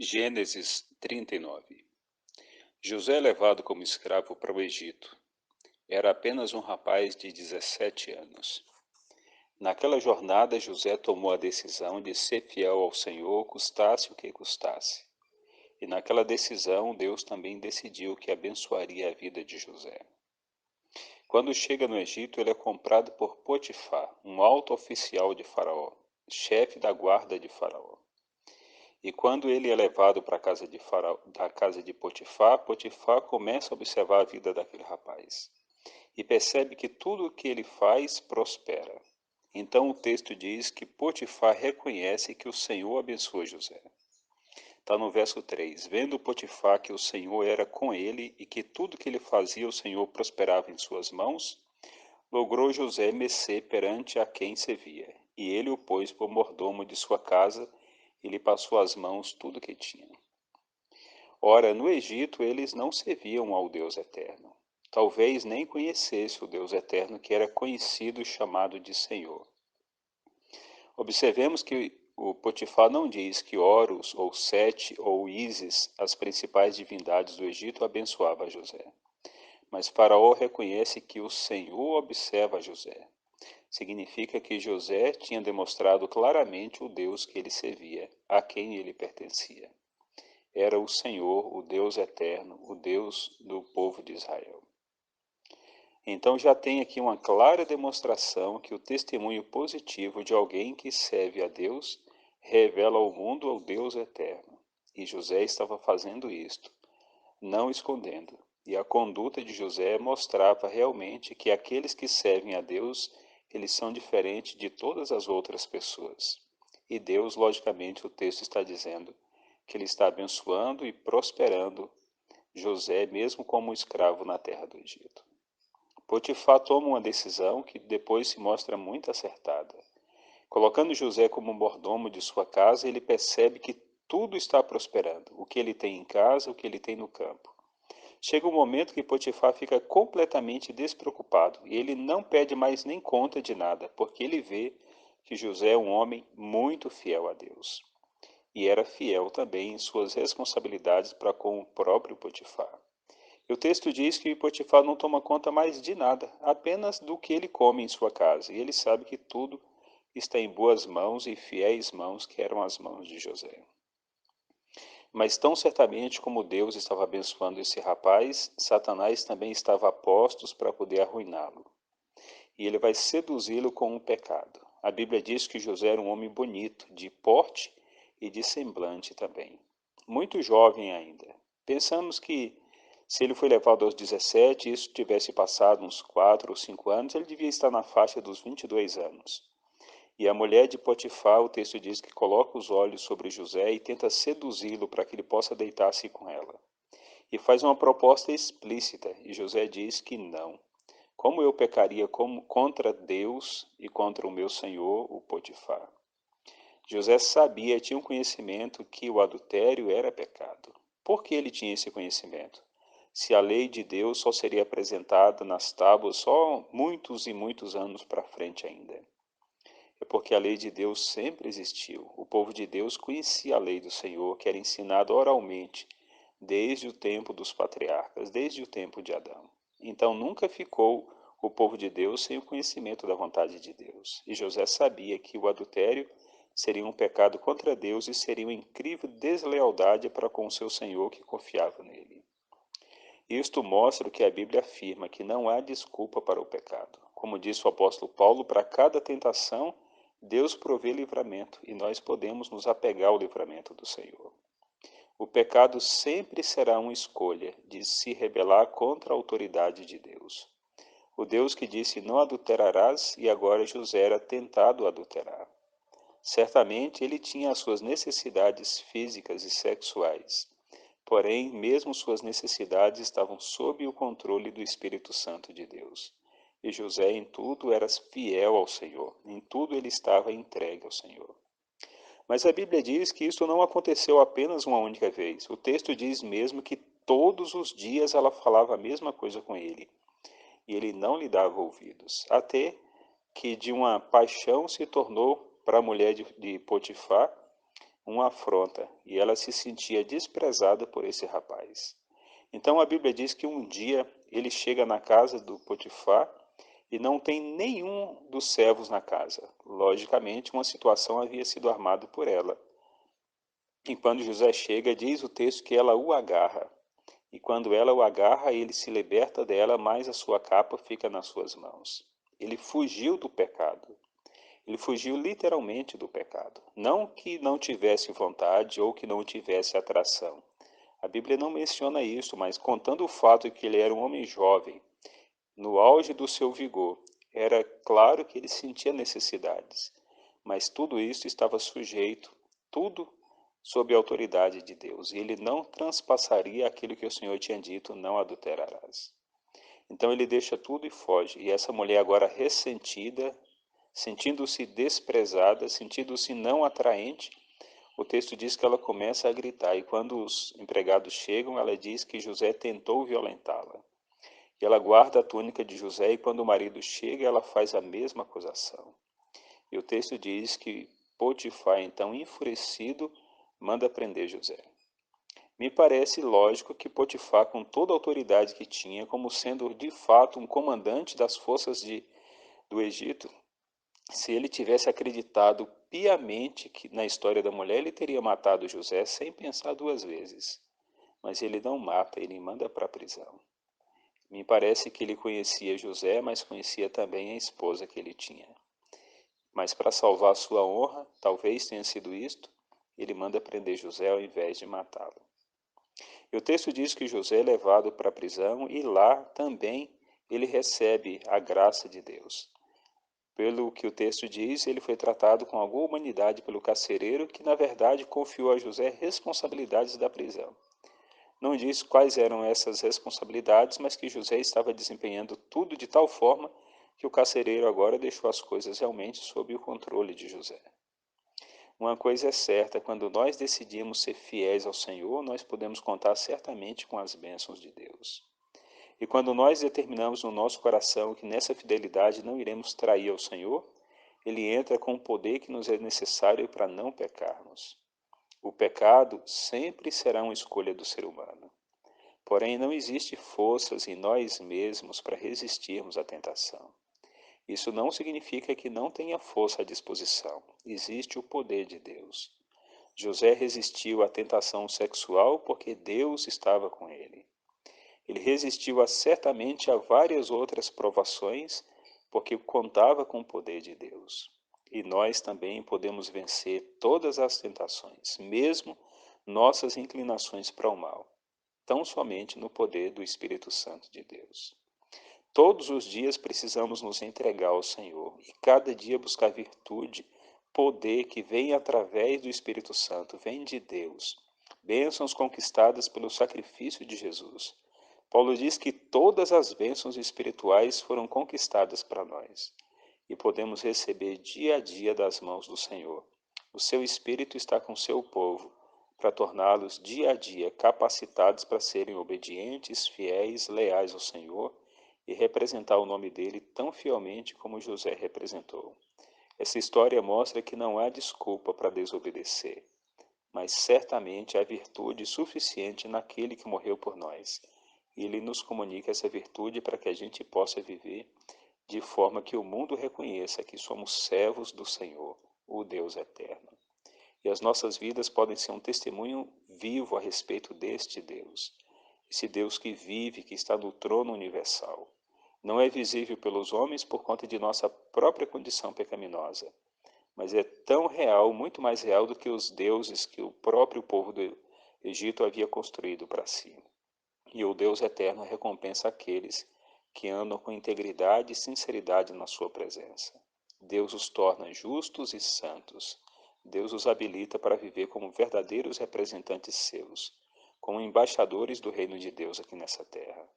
Gênesis 39. José é levado como escravo para o Egito. Era apenas um rapaz de 17 anos. Naquela jornada, José tomou a decisão de ser fiel ao Senhor, custasse o que custasse. E naquela decisão, Deus também decidiu que abençoaria a vida de José. Quando chega no Egito, ele é comprado por Potifar, um alto oficial de Faraó, chefe da guarda de Faraó. E quando ele é levado para a casa de Faraó, da casa de Potifar, Potifar começa a observar a vida daquele rapaz e percebe que tudo o que ele faz prospera. Então o texto diz que Potifar reconhece que o Senhor abençoa José. Está no verso 3. Vendo Potifar que o Senhor era com ele e que tudo que ele fazia o Senhor prosperava em suas mãos, logrou José mercê perante a quem servia, e ele o pôs por mordomo de sua casa e lhe passou às mãos tudo o que tinha. Ora, no Egito eles não serviam ao Deus eterno. Talvez nem conhecesse o Deus eterno que era conhecido e chamado de Senhor. Observemos que o Potifar não diz que Horus, ou Sete, ou Ísis, as principais divindades do Egito, abençoava José. Mas Faraó reconhece que o Senhor observa José. Significa que José tinha demonstrado claramente o Deus que ele servia, a quem ele pertencia. Era o Senhor, o Deus eterno, o Deus do povo de Israel. Então já tem aqui uma clara demonstração que o testemunho positivo de alguém que serve a Deus revela ao mundo o Deus eterno. E José estava fazendo isto, não escondendo. E a conduta de José mostrava realmente que aqueles que servem a Deus, eles são diferentes de todas as outras pessoas. E Deus, logicamente, o texto está dizendo que ele está abençoando e prosperando José, mesmo como escravo na terra do Egito. Potifar toma uma decisão que depois se mostra muito acertada. Colocando José como mordomo de sua casa, ele percebe que tudo está prosperando, o que ele tem em casa, o que ele tem no campo. Chega um momento que Potifar fica completamente despreocupado e ele não pede mais nem conta de nada, porque ele vê que José é um homem muito fiel a Deus. E era fiel também em suas responsabilidades para com o próprio Potifar. E o texto diz que Potifar não toma conta mais de nada, apenas do que ele come em sua casa. E ele sabe que tudo está em boas mãos e fiéis mãos, que eram as mãos de José. Mas tão certamente como Deus estava abençoando esse rapaz, Satanás também estava a postos para poder arruiná-lo. E ele vai seduzi-lo com um pecado. A Bíblia diz que José era um homem bonito, de porte e de semblante também. Muito jovem ainda. Pensamos que se ele foi levado aos 17, e isso tivesse passado uns 4 ou 5 anos, ele devia estar na faixa dos 22 anos. E a mulher de Potifar, o texto diz que coloca os olhos sobre José e tenta seduzi-lo para que ele possa deitar-se com ela. E faz uma proposta explícita, e José diz que não. Como eu pecaria contra Deus e contra o meu senhor, o Potifar? José sabia, tinha um conhecimento que o adultério era pecado. Por que ele tinha esse conhecimento? Se a lei de Deus só seria apresentada nas tábuas só muitos e muitos anos para frente ainda. É porque a lei de Deus sempre existiu. O povo de Deus conhecia a lei do Senhor, que era ensinada oralmente, desde o tempo dos patriarcas, desde o tempo de Adão. Então nunca ficou o povo de Deus sem o conhecimento da vontade de Deus. E José sabia que o adultério seria um pecado contra Deus e seria uma incrível deslealdade para com o seu Senhor que confiava nele. Isto mostra o que a Bíblia afirma, que não há desculpa para o pecado. Como disse o apóstolo Paulo, para cada tentação, Deus provê livramento e nós podemos nos apegar ao livramento do Senhor. O pecado sempre será uma escolha de se rebelar contra a autoridade de Deus. O Deus que disse não adulterarás e agora José era tentado a adulterar. Certamente ele tinha as suas necessidades físicas e sexuais, porém mesmo suas necessidades estavam sob o controle do Espírito Santo de Deus. E José em tudo era fiel ao Senhor, em tudo ele estava entregue ao Senhor. Mas a Bíblia diz que isso não aconteceu apenas uma única vez. O texto diz mesmo que todos os dias ela falava a mesma coisa com ele, e ele não lhe dava ouvidos, até que de uma paixão se tornou para a mulher de Potifar uma afronta e ela se sentia desprezada por esse rapaz. Então a Bíblia diz que um dia ele chega na casa do Potifar e não tem nenhum dos servos na casa. Logicamente, uma situação havia sido armada por ela. E quando José chega, diz o texto que ela o agarra. E quando ela o agarra, ele se liberta dela, mas a sua capa fica nas suas mãos. Ele fugiu do pecado. Ele fugiu literalmente do pecado. Não que não tivesse vontade ou que não tivesse atração. A Bíblia não menciona isso, mas contando o fato de que ele era um homem jovem, no auge do seu vigor, era claro que ele sentia necessidades. Mas tudo isso estava sujeito, tudo sob a autoridade de Deus. E ele não transpassaria aquilo que o Senhor tinha dito, não adulterarás. Então ele deixa tudo e foge. E essa mulher agora ressentida, sentindo-se desprezada, sentindo-se não atraente, o texto diz que ela começa a gritar. E quando os empregados chegam, ela diz que José tentou violentá-la. E ela guarda a túnica de José e quando o marido chega, ela faz a mesma acusação. E o texto diz que Potifar, então enfurecido, manda prender José. Me parece lógico que Potifar, com toda a autoridade que tinha, como sendo de fato um comandante das forças do Egito, se ele tivesse acreditado piamente que na história da mulher, ele teria matado José sem pensar duas vezes. Mas ele não mata, ele manda para a prisão. Me parece que ele conhecia José, mas conhecia também a esposa que ele tinha. Mas para salvar sua honra, talvez tenha sido isto, ele manda prender José ao invés de matá-lo. E o texto diz que José é levado para a prisão e lá também ele recebe a graça de Deus. Pelo que o texto diz, ele foi tratado com alguma humanidade pelo carcereiro, que na verdade confiou a José responsabilidades da prisão. Não diz quais eram essas responsabilidades, mas que José estava desempenhando tudo de tal forma que o carcereiro agora deixou as coisas realmente sob o controle de José. Uma coisa é certa, quando nós decidimos ser fiéis ao Senhor, nós podemos contar certamente com as bênçãos de Deus. E quando nós determinamos no nosso coração que nessa fidelidade não iremos trair ao Senhor, Ele entra com o poder que nos é necessário para não pecarmos. O pecado sempre será uma escolha do ser humano. Porém, não existe forças em nós mesmos para resistirmos à tentação. Isso não significa que não tenha força à disposição. Existe o poder de Deus. José resistiu à tentação sexual porque Deus estava com ele. Ele resistiu certamente a várias outras provações porque contava com o poder de Deus. E nós também podemos vencer todas as tentações, mesmo nossas inclinações para o mal, tão somente no poder do Espírito Santo de Deus. Todos os dias precisamos nos entregar ao Senhor e cada dia buscar virtude, poder que vem através do Espírito Santo, vem de Deus. Bênçãos conquistadas pelo sacrifício de Jesus. Paulo diz que todas as bênçãos espirituais foram conquistadas para nós e podemos receber dia a dia das mãos do Senhor. O seu Espírito está com o seu povo para torná-los dia a dia capacitados para serem obedientes, fiéis, leais ao Senhor e representar o nome dele tão fielmente como José representou. Essa história mostra que não há desculpa para desobedecer, mas certamente há virtude suficiente naquele que morreu por nós. E ele nos comunica essa virtude para que a gente possa viver de forma que o mundo reconheça que somos servos do Senhor, o Deus eterno. E as nossas vidas podem ser um testemunho vivo a respeito deste Deus, esse Deus que vive, que está no trono universal. Não é visível pelos homens por conta de nossa própria condição pecaminosa, mas é tão real, muito mais real do que os deuses que o próprio povo do Egito havia construído para si. E o Deus eterno recompensa aqueles que andam com integridade e sinceridade na sua presença. Deus os torna justos e santos. Deus os habilita para viver como verdadeiros representantes seus, como embaixadores do reino de Deus aqui nessa terra.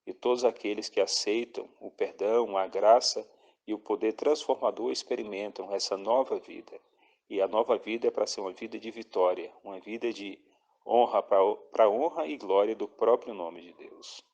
E todos aqueles que aceitam o perdão, a graça e o poder transformador experimentam essa nova vida. E a nova vida é para ser uma vida de vitória, uma vida de honra para a honra e glória do próprio nome de Deus.